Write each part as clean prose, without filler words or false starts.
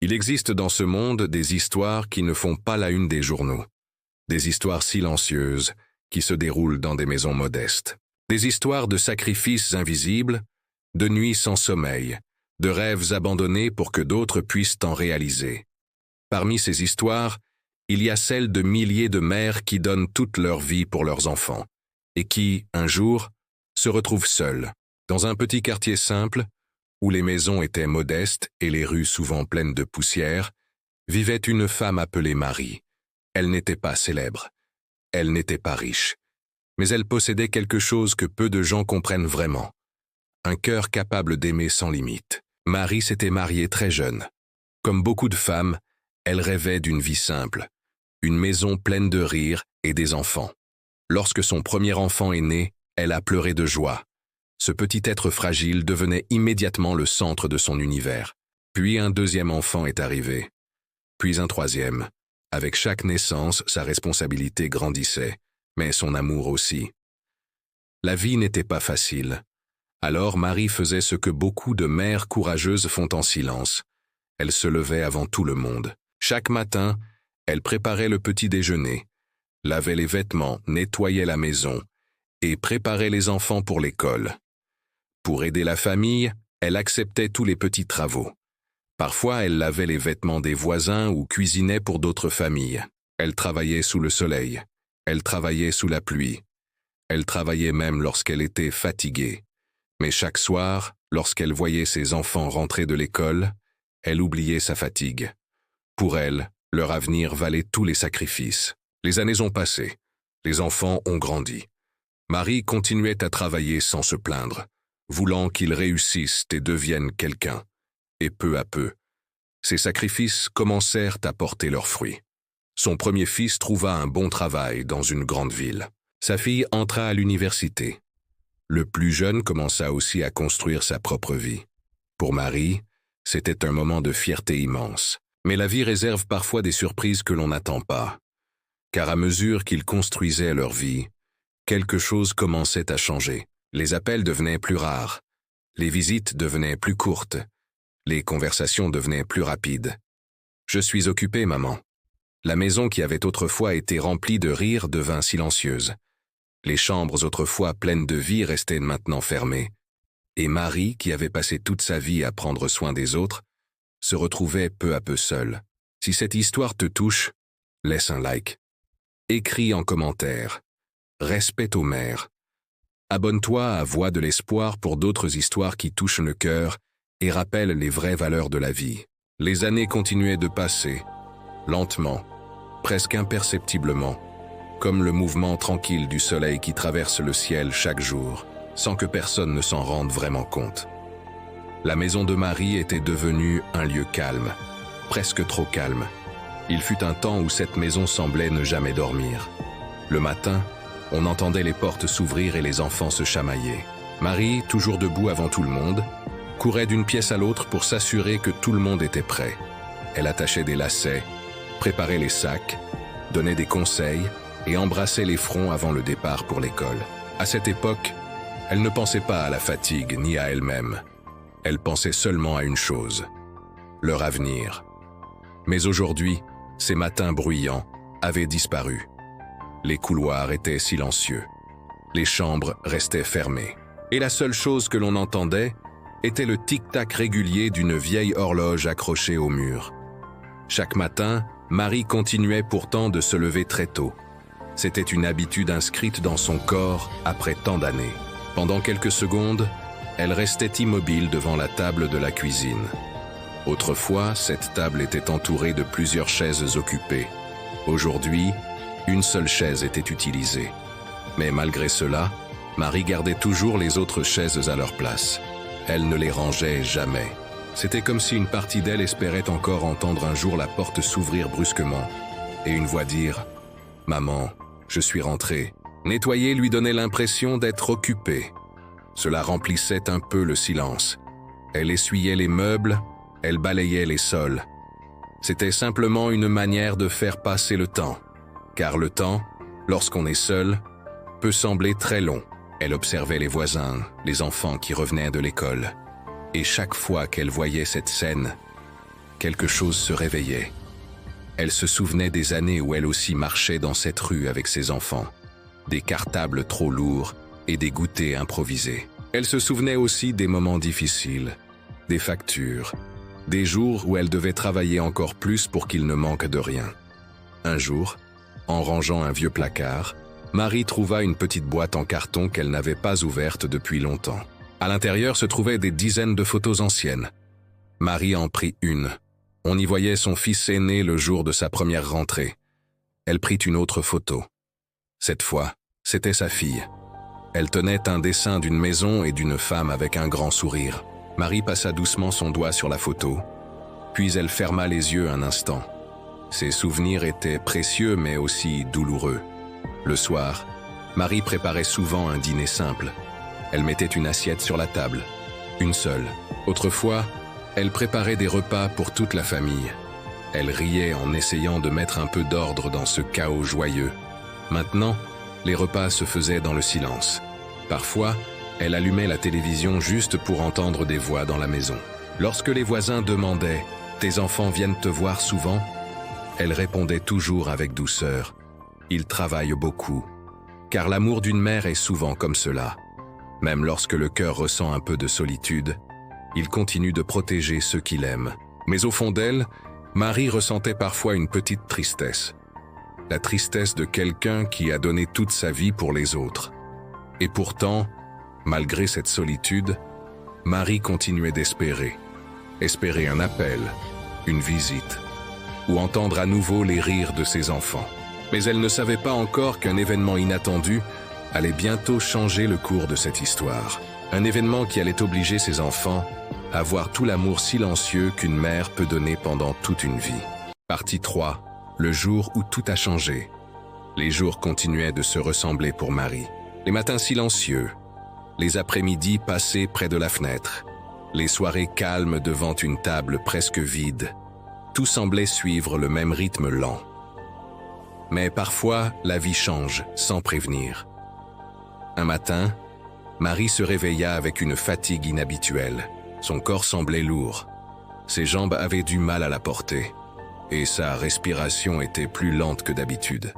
Il existe dans ce monde des histoires qui ne font pas la une des journaux. Des histoires silencieuses qui se déroulent dans des maisons modestes. Des histoires de sacrifices invisibles, de nuits sans sommeil, de rêves abandonnés pour que d'autres puissent en réaliser. Parmi ces histoires, il y a celles de milliers de mères qui donnent toute leur vie pour leurs enfants et qui, un jour, se retrouvent seules, dans un petit quartier simple, où les maisons étaient modestes et les rues souvent pleines de poussière, vivait une femme appelée Marie. Elle n'était pas célèbre, elle n'était pas riche, mais elle possédait quelque chose que peu de gens comprennent vraiment. Un cœur capable d'aimer sans limite. Marie s'était mariée très jeune. Comme beaucoup de femmes, elle rêvait d'une vie simple, une maison pleine de rires et des enfants. Lorsque son premier enfant est né, elle a pleuré de joie. Ce petit être fragile devenait immédiatement le centre de son univers. Puis un deuxième enfant est arrivé. Puis un troisième. Avec chaque naissance, sa responsabilité grandissait, mais son amour aussi. La vie n'était pas facile. Alors Marie faisait ce que beaucoup de mères courageuses font en silence. Elle se levait avant tout le monde. Chaque matin, elle préparait le petit déjeuner, lavait les vêtements, nettoyait la maison et préparait les enfants pour l'école. Pour aider la famille, elle acceptait tous les petits travaux. Parfois, elle lavait les vêtements des voisins ou cuisinait pour d'autres familles. Elle travaillait sous le soleil. Elle travaillait sous la pluie. Elle travaillait même lorsqu'elle était fatiguée. Mais chaque soir, lorsqu'elle voyait ses enfants rentrer de l'école, elle oubliait sa fatigue. Pour elle, leur avenir valait tous les sacrifices. Les années ont passé. Les enfants ont grandi. Marie continuait à travailler sans se plaindre, voulant qu'ils réussissent et deviennent quelqu'un. Et peu à peu, ces sacrifices commencèrent à porter leurs fruits. Son premier fils trouva un bon travail dans une grande ville. Sa fille entra à l'université. Le plus jeune commença aussi à construire sa propre vie. Pour Marie, c'était un moment de fierté immense. Mais la vie réserve parfois des surprises que l'on n'attend pas. Car à mesure qu'ils construisaient leur vie, quelque chose commençait à changer. Les appels devenaient plus rares. Les visites devenaient plus courtes. Les conversations devenaient plus rapides. « Je suis occupée, maman. » La maison qui avait autrefois été remplie de rires devint silencieuse. Les chambres autrefois pleines de vie restaient maintenant fermées. Et Marie, qui avait passé toute sa vie à prendre soin des autres, se retrouvait peu à peu seule. Si cette histoire te touche, laisse un like. Écris en commentaire. Respecte aux mères. Abonne-toi à Voix de l'espoir pour d'autres histoires qui touchent le cœur et rappellent les vraies valeurs de la vie. Les années continuaient de passer, lentement, presque imperceptiblement, comme le mouvement tranquille du soleil qui traverse le ciel chaque jour, sans que personne ne s'en rende vraiment compte. La maison de Marie était devenue un lieu calme, presque trop calme. Il fut un temps où cette maison semblait ne jamais dormir. Le matin, on entendait les portes s'ouvrir et les enfants se chamailler. Marie, toujours debout avant tout le monde, courait d'une pièce à l'autre pour s'assurer que tout le monde était prêt. Elle attachait des lacets, préparait les sacs, donnait des conseils et embrassait les fronts avant le départ pour l'école. À cette époque, elle ne pensait pas à la fatigue ni à elle-même. Elle pensait seulement à une chose, leur avenir. Mais aujourd'hui, ces matins bruyants avaient disparu. Les couloirs étaient silencieux. Les chambres restaient fermées. Et la seule chose que l'on entendait était le tic-tac régulier d'une vieille horloge accrochée au mur. Chaque matin, Marie continuait pourtant de se lever très tôt. C'était une habitude inscrite dans son corps après tant d'années. Pendant quelques secondes, elle restait immobile devant la table de la cuisine. Autrefois, cette table était entourée de plusieurs chaises occupées. Aujourd'hui, une seule chaise était utilisée. Mais malgré cela, Marie gardait toujours les autres chaises à leur place. Elle ne les rangeait jamais. C'était comme si une partie d'elle espérait encore entendre un jour la porte s'ouvrir brusquement et une voix dire « Maman, je suis rentrée ». Nettoyer lui donnait l'impression d'être occupée. Cela remplissait un peu le silence. Elle essuyait les meubles, elle balayait les sols. C'était simplement une manière de faire passer le temps. Car le temps, lorsqu'on est seul, peut sembler très long. Elle observait les voisins, les enfants qui revenaient de l'école. Et chaque fois qu'elle voyait cette scène, quelque chose se réveillait. Elle se souvenait des années où elle aussi marchait dans cette rue avec ses enfants, des cartables trop lourds et des goûters improvisés. Elle se souvenait aussi des moments difficiles, des factures, des jours où elle devait travailler encore plus pour qu'il ne manque de rien. Un jour, en rangeant un vieux placard, Marie trouva une petite boîte en carton qu'elle n'avait pas ouverte depuis longtemps. À l'intérieur se trouvaient des dizaines de photos anciennes. Marie en prit une. On y voyait son fils aîné le jour de sa première rentrée. Elle prit une autre photo. Cette fois, c'était sa fille. Elle tenait un dessin d'une maison et d'une femme avec un grand sourire. Marie passa doucement son doigt sur la photo, puis elle ferma les yeux un instant. Ses souvenirs étaient précieux mais aussi douloureux. Le soir, Marie préparait souvent un dîner simple. Elle mettait une assiette sur la table, une seule. Autrefois, elle préparait des repas pour toute la famille. Elle riait en essayant de mettre un peu d'ordre dans ce chaos joyeux. Maintenant, les repas se faisaient dans le silence. Parfois, elle allumait la télévision juste pour entendre des voix dans la maison. Lorsque les voisins demandaient « Tes enfants viennent te voir souvent ?» elle répondait toujours avec douceur « Ils travaillent beaucoup. » Car l'amour d'une mère est souvent comme cela. Même lorsque le cœur ressent un peu de solitude, il continue de protéger ceux qu'il aime. Mais au fond d'elle, Marie ressentait parfois une petite tristesse. La tristesse de quelqu'un qui a donné toute sa vie pour les autres. Et pourtant, malgré cette solitude, Marie continuait d'espérer. Espérer un appel, une visite, ou entendre à nouveau les rires de ses enfants. Mais elle ne savait pas encore qu'un événement inattendu allait bientôt changer le cours de cette histoire. Un événement qui allait obliger ses enfants à voir tout l'amour silencieux qu'une mère peut donner pendant toute une vie. Partie 3. Le jour où tout a changé. Les jours continuaient de se ressembler pour Marie. Les matins silencieux, les après-midi passés près de la fenêtre, les soirées calmes devant une table presque vide, tout semblait suivre le même rythme lent. Mais parfois, la vie change sans prévenir. Un matin, Marie se réveilla avec une fatigue inhabituelle. Son corps semblait lourd. Ses jambes avaient du mal à la porter. Et sa respiration était plus lente que d'habitude.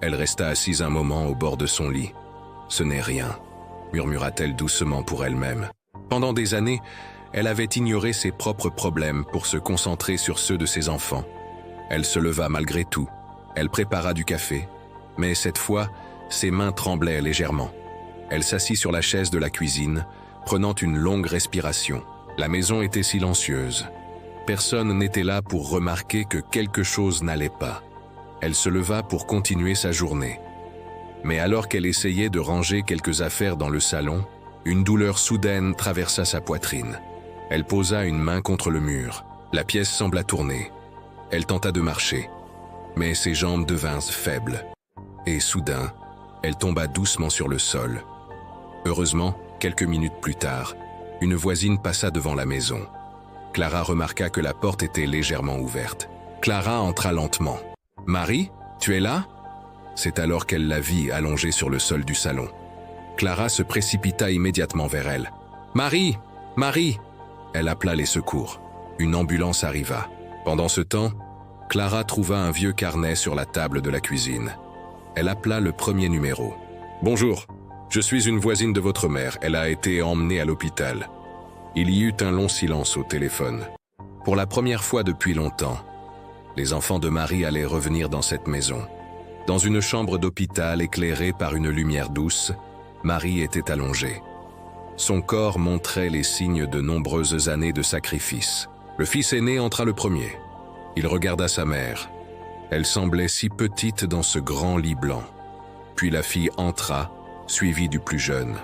Elle resta assise un moment au bord de son lit. « Ce n'est rien », murmura-t-elle doucement pour elle-même. Pendant des années, elle avait ignoré ses propres problèmes pour se concentrer sur ceux de ses enfants. Elle se leva malgré tout. Elle prépara du café, mais cette fois, ses mains tremblaient légèrement. Elle s'assit sur la chaise de la cuisine, prenant une longue respiration. La maison était silencieuse. Personne n'était là pour remarquer que quelque chose n'allait pas. Elle se leva pour continuer sa journée. Mais alors qu'elle essayait de ranger quelques affaires dans le salon, une douleur soudaine traversa sa poitrine. Elle posa une main contre le mur. La pièce sembla tourner. Elle tenta de marcher, mais ses jambes devinrent faibles. Et soudain, elle tomba doucement sur le sol. Heureusement, quelques minutes plus tard, une voisine passa devant la maison. Clara remarqua que la porte était légèrement ouverte. Clara entra lentement. « Marie, tu es là ?» C'est alors qu'elle la vit allongée sur le sol du salon. Clara se précipita immédiatement vers elle. « Marie! Marie !» Elle appela les secours. Une ambulance arriva. Pendant ce temps, Clara trouva un vieux carnet sur la table de la cuisine. Elle appela le premier numéro. « Bonjour, je suis une voisine de votre mère. Elle a été emmenée à l'hôpital. » Il y eut un long silence au téléphone. Pour la première fois depuis longtemps, les enfants de Marie allaient revenir dans cette maison. Dans une chambre d'hôpital éclairée par une lumière douce, Marie était allongée. Son corps montrait les signes de nombreuses années de sacrifice. Le fils aîné entra le premier. Il regarda sa mère. Elle semblait si petite dans ce grand lit blanc. Puis la fille entra, suivie du plus jeune.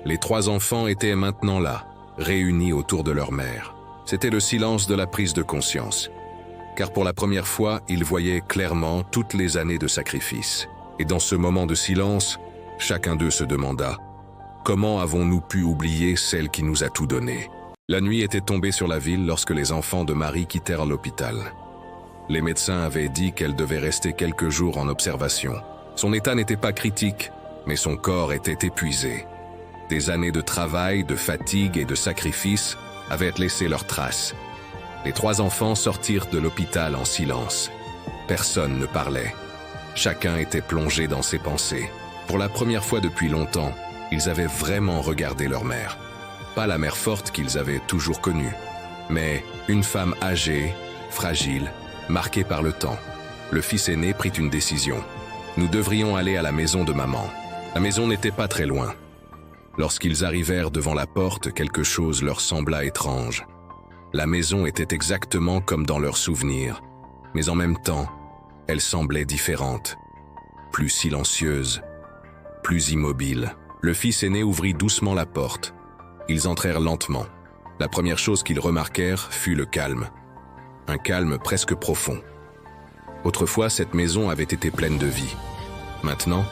Les trois enfants étaient maintenant là, réunis autour de leur mère. C'était le silence de la prise de conscience. Car pour la première fois, ils voyaient clairement toutes les années de sacrifice. Et dans ce moment de silence, chacun d'eux se demanda « Comment avons-nous pu oublier celle qui nous a tout donné ?» La nuit était tombée sur la ville lorsque les enfants de Marie quittèrent l'hôpital. Les médecins avaient dit qu'elle devait rester quelques jours en observation. Son état n'était pas critique, mais son corps était épuisé. Des années de travail, de fatigue et de sacrifice avaient laissé leurs traces. Les 3 enfants sortirent de l'hôpital en silence. Personne ne parlait. Chacun était plongé dans ses pensées. Pour la première fois depuis longtemps, ils avaient vraiment regardé leur mère. Pas la mère forte qu'ils avaient toujours connue, mais une femme âgée, fragile, marquée par le temps. Le fils aîné prit une décision. Nous devrions aller à la maison de maman. La maison n'était pas très loin. Lorsqu'ils arrivèrent devant la porte, quelque chose leur sembla étrange. La maison était exactement comme dans leurs souvenirs, mais en même temps, elle semblait différente, plus silencieuse, plus immobile. Le fils aîné ouvrit doucement la porte. Ils entrèrent lentement. La première chose qu'ils remarquèrent fut le calme. Un calme presque profond. Autrefois, cette maison avait été pleine de vie. Maintenant,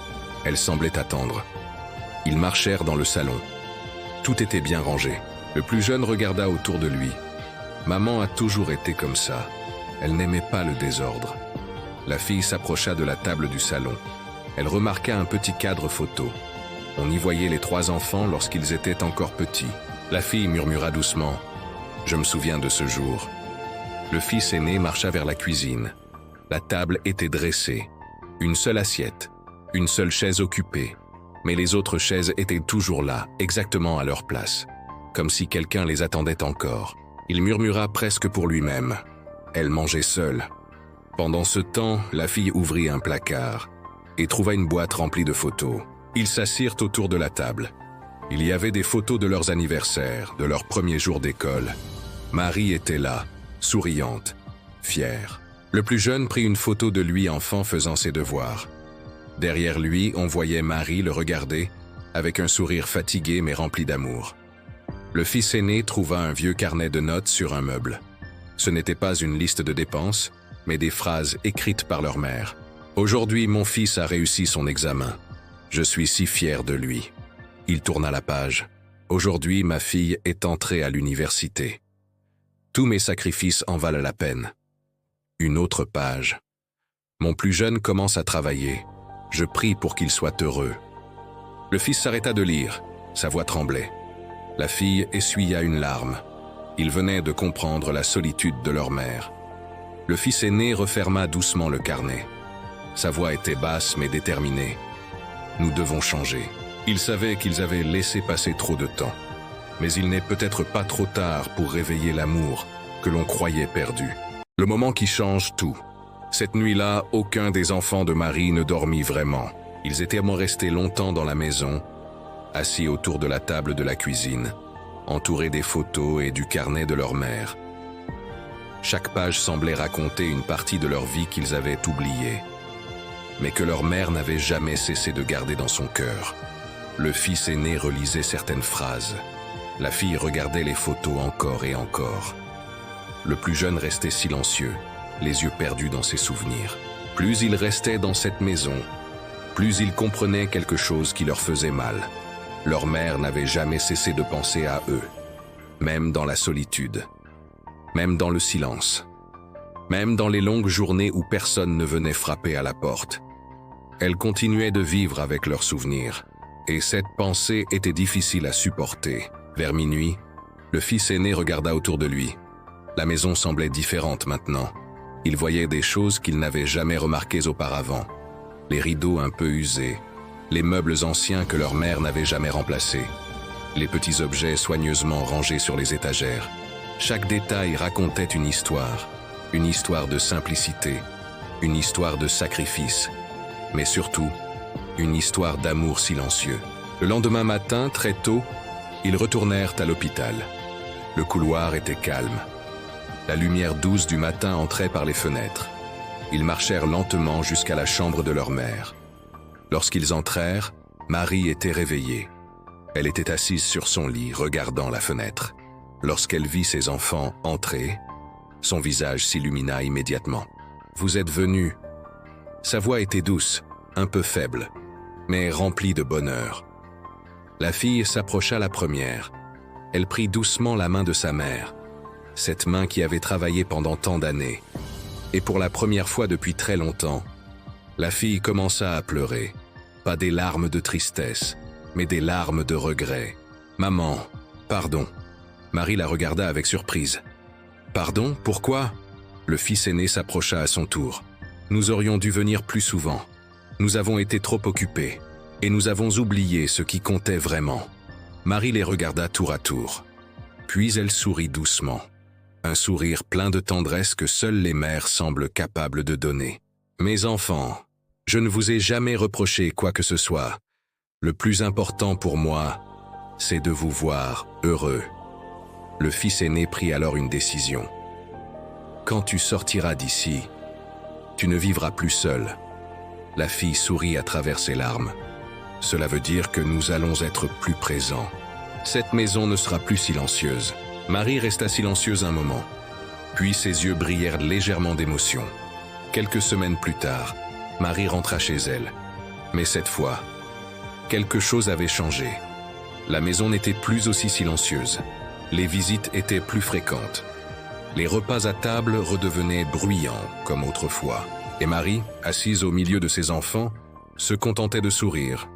elle semblait attendre. Ils marchèrent dans le salon. Tout était bien rangé. Le plus jeune regarda autour de lui. Maman a toujours été comme ça. Elle n'aimait pas le désordre. La fille s'approcha de la table du salon. Elle remarqua un petit cadre photo. On y voyait les 3 enfants lorsqu'ils étaient encore petits. La fille murmura doucement « Je me souviens de ce jour ». Le fils aîné marcha vers la cuisine. La table était dressée. Une seule assiette, une seule chaise occupée. Mais les autres chaises étaient toujours là, exactement à leur place. Comme si quelqu'un les attendait encore. Il murmura presque pour lui-même. Elle mangeait seule. Pendant ce temps, la fille ouvrit un placard et trouva une boîte remplie de photos. Ils s'assirent autour de la table. Il y avait des photos de leurs anniversaires, de leur premier jour d'école. Marie était là, souriante, fière. Le plus jeune prit une photo de lui enfant faisant ses devoirs. Derrière lui, on voyait Marie le regarder, avec un sourire fatigué mais rempli d'amour. Le fils aîné trouva un vieux carnet de notes sur un meuble. Ce n'était pas une liste de dépenses, mais des phrases écrites par leur mère. « Aujourd'hui, mon fils a réussi son examen. Je suis si fier de lui. » Il tourna la page. « Aujourd'hui, ma fille est entrée à l'université. Tous mes sacrifices en valent la peine. » Une autre page. « Mon plus jeune commence à travailler. Je prie pour qu'il soit heureux. » Le fils s'arrêta de lire. Sa voix tremblait. La fille essuya une larme. Ils venaient de comprendre la solitude de leur mère. Le fils aîné referma doucement le carnet. Sa voix était basse mais déterminée. « Nous devons changer. » Ils savaient qu'ils avaient laissé passer trop de temps. Mais il n'est peut-être pas trop tard pour réveiller l'amour que l'on croyait perdu. Le moment qui change tout. Cette nuit-là, aucun des enfants de Marie ne dormit vraiment. Ils étaient restés longtemps dans la maison, assis autour de la table de la cuisine, entourés des photos et du carnet de leur mère. Chaque page semblait raconter une partie de leur vie qu'ils avaient oubliée, mais que leur mère n'avait jamais cessé de garder dans son cœur. Le fils aîné relisait certaines phrases. La fille regardait les photos encore et encore. Le plus jeune restait silencieux, les yeux perdus dans ses souvenirs. Plus ils restaient dans cette maison, plus ils comprenaient quelque chose qui leur faisait mal. Leur mère n'avait jamais cessé de penser à eux, même dans la solitude. Même dans le silence, même dans les longues journées où personne ne venait frapper à la porte. Elle continuait de vivre avec leurs souvenirs, et cette pensée était difficile à supporter. Vers minuit, le fils aîné regarda autour de lui. La maison semblait différente maintenant. Il voyait des choses qu'il n'avait jamais remarquées auparavant. Les rideaux un peu usés, les meubles anciens que leur mère n'avait jamais remplacés, les petits objets soigneusement rangés sur les étagères. Chaque détail racontait une histoire de simplicité, une histoire de sacrifice, mais surtout, une histoire d'amour silencieux. Le lendemain matin, très tôt, ils retournèrent à l'hôpital. Le couloir était calme. La lumière douce du matin entrait par les fenêtres. Ils marchèrent lentement jusqu'à la chambre de leur mère. Lorsqu'ils entrèrent, Marie était réveillée. Elle était assise sur son lit, regardant la fenêtre. Lorsqu'elle vit ses enfants entrer, son visage s'illumina immédiatement. « Vous êtes venus. » Sa voix était douce, un peu faible, mais remplie de bonheur. La fille s'approcha la première. Elle prit doucement la main de sa mère, cette main qui avait travaillé pendant tant d'années. Et pour la première fois depuis très longtemps, la fille commença à pleurer. Pas des larmes de tristesse, mais des larmes de regret. « Maman, pardon. » Marie la regarda avec surprise. « Pardon, pourquoi? Le fils aîné s'approcha à son tour. Nous aurions dû venir plus souvent. Nous avons été trop occupés. Et nous avons oublié ce qui comptait vraiment. Marie les regarda tour à tour. Puis elle sourit doucement. Un sourire plein de tendresse que seules les mères semblent capables de donner. Mes enfants, je ne vous ai jamais reproché quoi que ce soit. Le plus important pour moi, c'est de vous voir heureux. Le fils aîné prit alors une décision. Quand tu sortiras d'ici, tu ne vivras plus seul. La fille sourit à travers ses larmes. Cela veut dire que nous allons être plus présents. Cette maison ne sera plus silencieuse. Marie resta silencieuse un moment. Puis ses yeux brillèrent légèrement d'émotion. Quelques semaines plus tard, Marie rentra chez elle. Mais cette fois, quelque chose avait changé. La maison n'était plus aussi silencieuse. Les visites étaient plus fréquentes. Les repas à table redevenaient bruyants comme autrefois. Et Marie, assise au milieu de ses enfants, se contentait de sourire.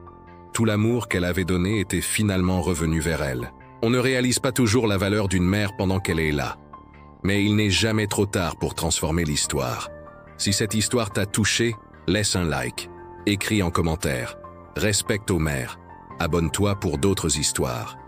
Tout l'amour qu'elle avait donné était finalement revenu vers elle. On ne réalise pas toujours la valeur d'une mère pendant qu'elle est là. Mais il n'est jamais trop tard pour transformer l'histoire. Si cette histoire t'a touché, laisse un like. Écris en commentaire. Respecte aux mères. Abonne-toi pour d'autres histoires.